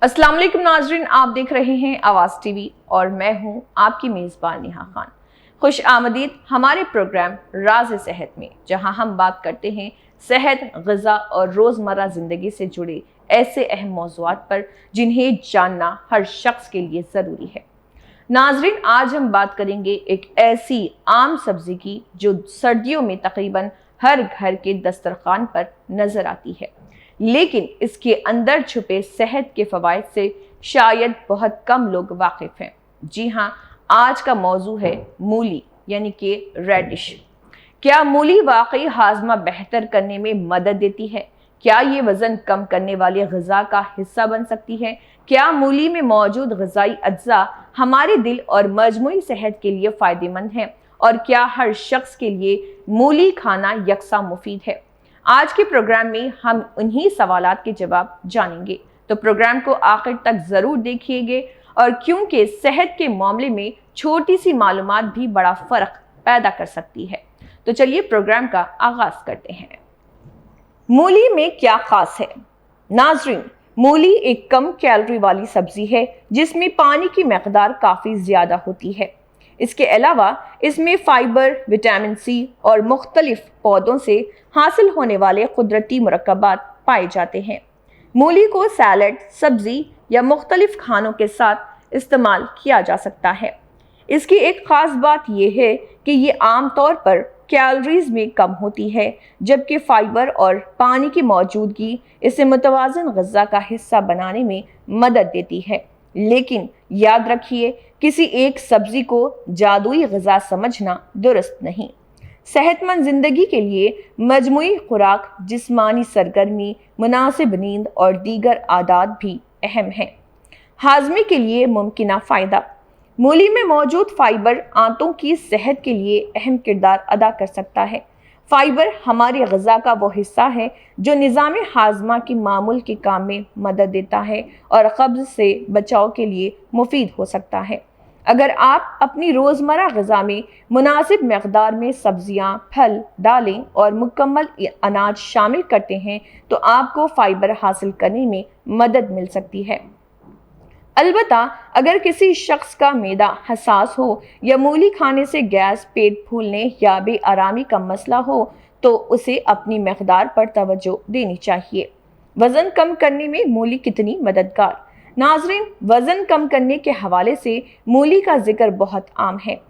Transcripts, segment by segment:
अस्सलाम वालेकुम नाजरीन, आप देख रहे हैं आवाज़ टीवी और मैं हूं आपकी मेज़बान नेहा खान। खुश आमदीद हमारे प्रोग्राम राज़-ए-सेहत में, जहां हम बात करते हैं सेहत, ग़िज़ा और रोज़मर्रा ज़िंदगी से जुड़े ऐसे अहम मौज़ूआत पर जिन्हें जानना हर शख्स के लिए ज़रूरी है। नाजरीन, आज हम बात करेंगे एक ऐसी आम सब्ज़ी की जो सर्दियों में तकरीबन हर घर के दस्तरखान पर नज़र आती है, लेकिन इसके अंदर छुपे सेहत के फ़वाइद से शायद बहुत कम लोग वाकिफ़ हैं। जी हाँ, आज का मौजू है मूली यानी कि रेडिश। क्या मूली वाकई हाजमा बेहतर करने में मदद देती है? क्या ये वज़न कम करने वाली ग़िज़ा का हिस्सा बन सकती है? क्या मूली में मौजूद ग़िज़ाई अज्जा हमारे दिल और मजमूई सेहत के लिए फ़ायदेमंद हैं? और क्या हर शख्स के लिए मूली खाना यकसा मुफीद है? आज के प्रोग्राम में हम उन्हीं सवालात के जवाब जानेंगे, तो प्रोग्राम को आखिर तक ज़रूर देखिएगा। और क्योंकि सेहत के मामले में छोटी सी मालूमात भी बड़ा फ़र्क पैदा कर सकती है, तो चलिए प्रोग्राम का आगाज़ करते हैं। मूली में क्या ख़ास है? नाजरीन, मूली एक कम कैलोरी वाली सब्ज़ी है जिसमें पानी की मकदार काफ़ी ज़्यादा होती है। इसके अलावा इसमें फाइबर, विटामिन सी और मुख्तलिफ पौधों से हासिल होने वाले कुदरती मुरक्कबात पाए जाते हैं। मूली को सैलड, सब्ज़ी या मुख्तलिफ खानों के साथ इस्तेमाल किया जा सकता है। इसकी एक ख़ास बात यह है कि ये आम तौर पर कैलोरीज में कम होती है, जबकि फाइबर और पानी की मौजूदगी इसे मुतवाज़न ग़िज़ा का हिस्सा बनाने में मदद देती है। लेकिन याद रखिए, किसी एक सब्ज़ी को जादुई ग़िज़ा समझना दुरुस्त नहीं। सेहतमंद ज़िंदगी के लिए मजमूई खुराक, जिस्मानी सरगर्मी, मुनासिब नींद और दीगर आदात भी अहम हैं। हाज़मे के लिए मुमकिना फ़ायदा। मूली में मौजूद फाइबर आंतों की सेहत के लिए अहम किरदार अदा कर सकता है। फाइबर हमारी ग़िज़ा का वो हिस्सा है जो निज़ाम हाज़मा की मामूल के काम में मदद देता है और कब्ज़ से बचाव के लिए मुफीद हो सकता है। अगर आप अपनी रोज़मर्रा ग़िज़ा में मुनासिब मकदार में सब्ज़ियाँ, फल, दालें और मुकम्मल अनाज शामिल करते हैं, तो आपको फ़ाइबर हासिल करने में मदद मिल सकती है। अलबत्ता अगर किसी शख्स का मैदा हसास हो या मूली खाने से गैस, पेट फूलने या बेआरामी का मसला हो, तो उसे अपनी मकदार पर तवज्जो देनी चाहिए। वज़न कम करने में मूली कितनी मददगार? नाजरीन, वज़न कम करने के हवाले से मूली का जिक्र बहुत आम है।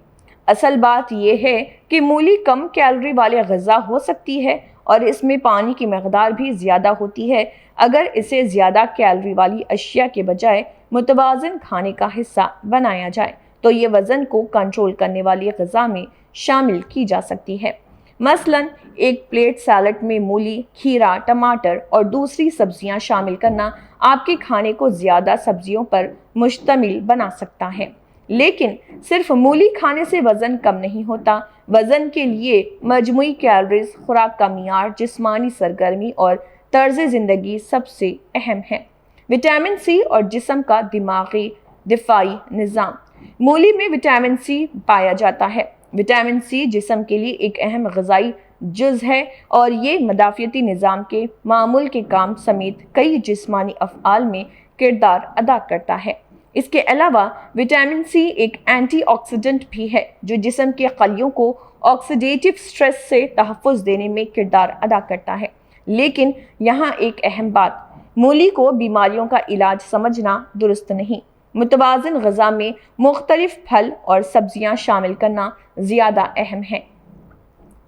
असल बात यह है कि मूली कम कैलोरी वाली ग़िज़ा हो सकती है और इसमें पानी की मकदार भी ज़्यादा होती है। अगर इसे ज़्यादा कैलोरी वाली अशिया के बजाय मुतवाज़न खाने का हिस्सा बनाया जाए, तो ये वज़न को कंट्रोल करने वाली ग़िज़ा में शामिल की जा सकती है। मसलन एक प्लेट सैलड में मूली, खीरा, टमाटर और दूसरी सब्जियां शामिल करना आपके खाने को ज़्यादा सब्जियों पर मुश्तमिल बना सकता है। लेकिन सिर्फ मूली खाने से वज़न कम नहीं होता। वज़न के लिए मजमूई कैलोरीज, खुराक का मियार, जिस्मानी सरगर्मी और तर्ज़ ज़िंदगी सबसे अहम है। विटामिन सी और जिस्म का दिमागी दिफाई निज़ाम। मूली में विटामिन सी पाया जाता है। विटामिन सी जिस्म के लिए एक अहम ग़िज़ाई जुज़ है और ये मदाफ़ियती निज़ाम के मामूल के काम समेत कई जिस्मानी अफ़आल में किरदार अदा करता है। इसके अलावा विटामिन सी एक एंटीऑक्सीडेंट भी है जो जिस्म के खलियों को ऑक्सीडेटिव स्ट्रेस से तहफ़्फ़ुज़ देने में किरदार अदा करता है। लेकिन यहाँ एक अहम बात, मूली को बीमारियों का इलाज समझना दुरुस्त नहीं। मुतवाज़न ग़िज़ा में मुख्तलिफ फल और सब्जियाँ शामिल करना ज़्यादा अहम है।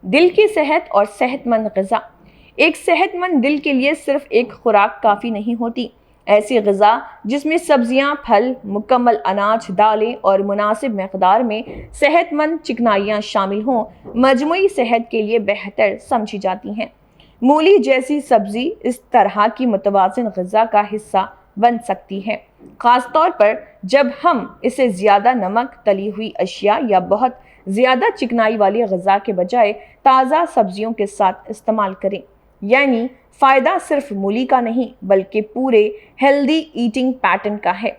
दिल की सेहत और सेहतमंद ग़िज़ा। एक सेहतमंद दिल के लिए सिर्फ एक खुराक काफ़ी नहीं होती। ऐसी ग़िज़ा जिसमें सब्जियां, फल, मुकम्मल अनाज, दालें और मुनासिब मकदार में सेहतमंद चिकनाइयाँ शामिल हों, मजमूई सेहत के लिए बेहतर समझी जाती हैं। मूली जैसी सब्ज़ी इस तरह की मुतवाज़न ग़िज़ा का हिस्सा बन सकती है, ख़ास तौर पर जब हम इसे ज़्यादा नमक, तली हुई अशिया या बहुत ज़्यादा चिकनाई वाली ग़िज़ा के बजाय ताज़ा सब्जियों के साथ इस्तेमाल करें। यानी फ़ायदा सिर्फ मूली का नहीं बल्कि पूरे हेल्दी ईटिंग पैटर्न का है।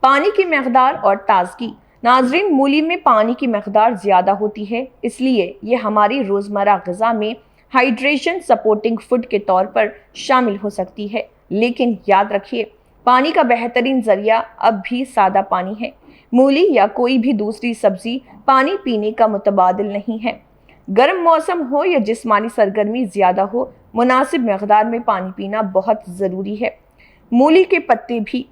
पानी की मकदार और ताज़गी। नाजरीन, मूली में पानी की मकदार ज़्यादा होती है, इसलिए ये हमारी रोज़मर्रा ग़िज़ा में हाइड्रेशन सपोर्टिंग फूड के तौर पर शामिल हो सकती है। लेकिन याद रखिए, پانی کا بہترین ذریعہ اب بھی سادہ پانی ہے۔ مولی یا کوئی بھی دوسری سبزی پانی پینے کا متبادل نہیں ہے۔ گرم موسم ہو یا جسمانی سرگرمی زیادہ ہو، مناسب مقدار میں پانی پینا بہت ضروری ہے۔ مولی کے پتے بھی،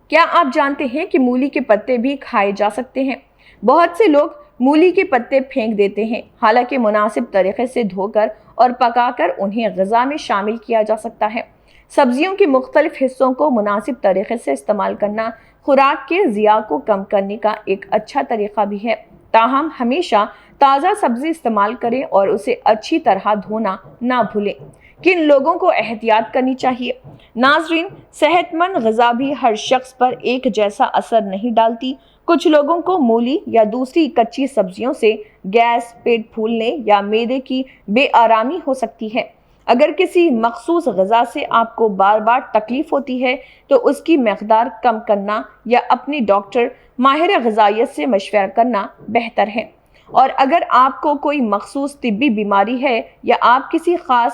کیا آپ جانتے ہیں کہ مولی کے پتے بھی کھائے جا سکتے ہیں؟ بہت سے لوگ مولی کے پتے پھینک دیتے ہیں، حالانکہ مناسب طریقے سے دھو کر اور پکا کر انہیں غذا میں شامل کیا جا سکتا ہے۔ سبزیوں کے مختلف حصوں کو مناسب طریقے سے استعمال کرنا خوراک کے ضیاع کو کم کرنے کا ایک اچھا طریقہ بھی ہے۔ تاہم ہمیشہ تازہ سبزی استعمال کریں اور اسے اچھی طرح دھونا نہ بھولیں۔ کن لوگوں کو احتیاط کرنی چاہیے؟ ناظرین، صحت مند غذا بھی ہر شخص پر ایک جیسا اثر نہیں ڈالتی۔ کچھ لوگوں کو مولی یا دوسری کچی سبزیوں سے گیس، پیٹ پھولنے یا معدے کی بے آرامی ہو سکتی ہے۔ اگر کسی مخصوص غذا سے آپ کو بار بار تکلیف ہوتی ہے تو اس کی مقدار کم کرنا یا اپنی ڈاکٹر ماہر غذائیت سے مشورہ کرنا بہتر ہے۔ اور اگر آپ کو کوئی مخصوص طبی بیماری ہے یا آپ کسی خاص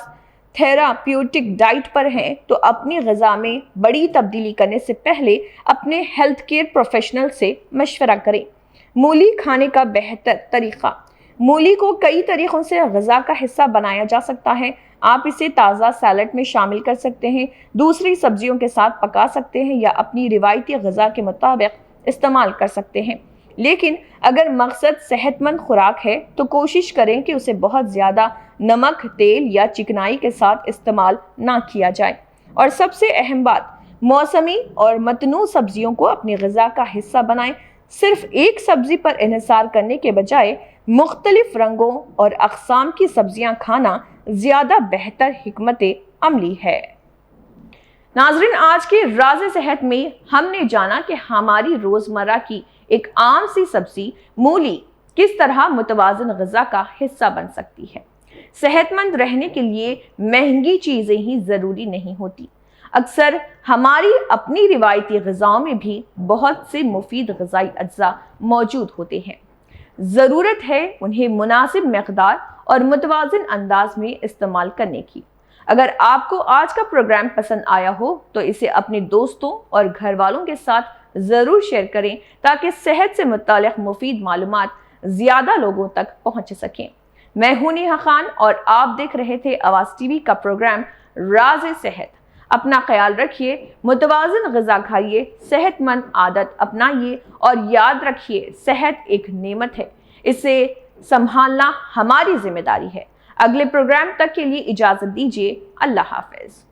تھیراپیوٹک ڈائٹ پر ہیں تو اپنی غذا میں بڑی تبدیلی کرنے سے پہلے اپنے ہیلتھ کیئر پروفیشنل سے مشورہ کریں۔ مولی کھانے کا بہتر طریقہ۔ مولی کو کئی طریقوں سے غذا کا حصہ بنایا جا سکتا ہے۔ آپ اسے تازہ سیلڈ میں شامل کر سکتے ہیں، دوسری سبزیوں کے ساتھ پکا سکتے ہیں یا اپنی روایتی غذا کے مطابق استعمال کر سکتے ہیں۔ لیکن اگر مقصد صحت مند خوراک ہے تو کوشش کریں کہ اسے بہت زیادہ نمک، تیل یا چکنائی کے ساتھ استعمال نہ کیا جائے۔ اور سب سے اہم بات، موسمی اور متنوع سبزیوں کو اپنی غذا کا حصہ بنائیں۔ صرف ایک سبزی پر انحصار کرنے کے بجائے مختلف رنگوں اور اقسام کی سبزیاں کھانا زیادہ بہتر حکمت عملی ہے۔ ناظرین، آج کے راز صحت میں ہم نے جانا کہ ہماری روزمرہ کی ایک عام سی سبزی مولی کس طرح متوازن غذا کا حصہ بن سکتی ہے۔ صحت مند رہنے کے لیے مہنگی چیزیں ہی ضروری نہیں ہوتی، اکثر ہماری اپنی روایتی غذاؤں میں بھی بہت سے مفید غذائی اجزاء موجود ہوتے ہیں۔ ضرورت ہے انہیں مناسب مقدار اور متوازن انداز میں استعمال کرنے کی۔ اگر آپ کو آج کا پروگرام پسند آیا ہو تو اسے اپنے دوستوں اور گھر والوں کے ساتھ ضرور شیئر کریں تاکہ صحت سے متعلق مفید معلومات زیادہ لوگوں تک پہنچ سکیں۔ میں ہوں نیہا خان اور آپ دیکھ رہے تھے آواز ٹی وی کا پروگرام راز صحت۔ اپنا خیال رکھیے، متوازن غذا کھائیے، صحت مند عادت اپنائیے اور یاد رکھیے صحت ایک نعمت ہے، اسے سنبھالنا ہماری ذمہ داری ہے۔ اگلے پروگرام تک کے لیے اجازت دیجیے۔ اللہ حافظ۔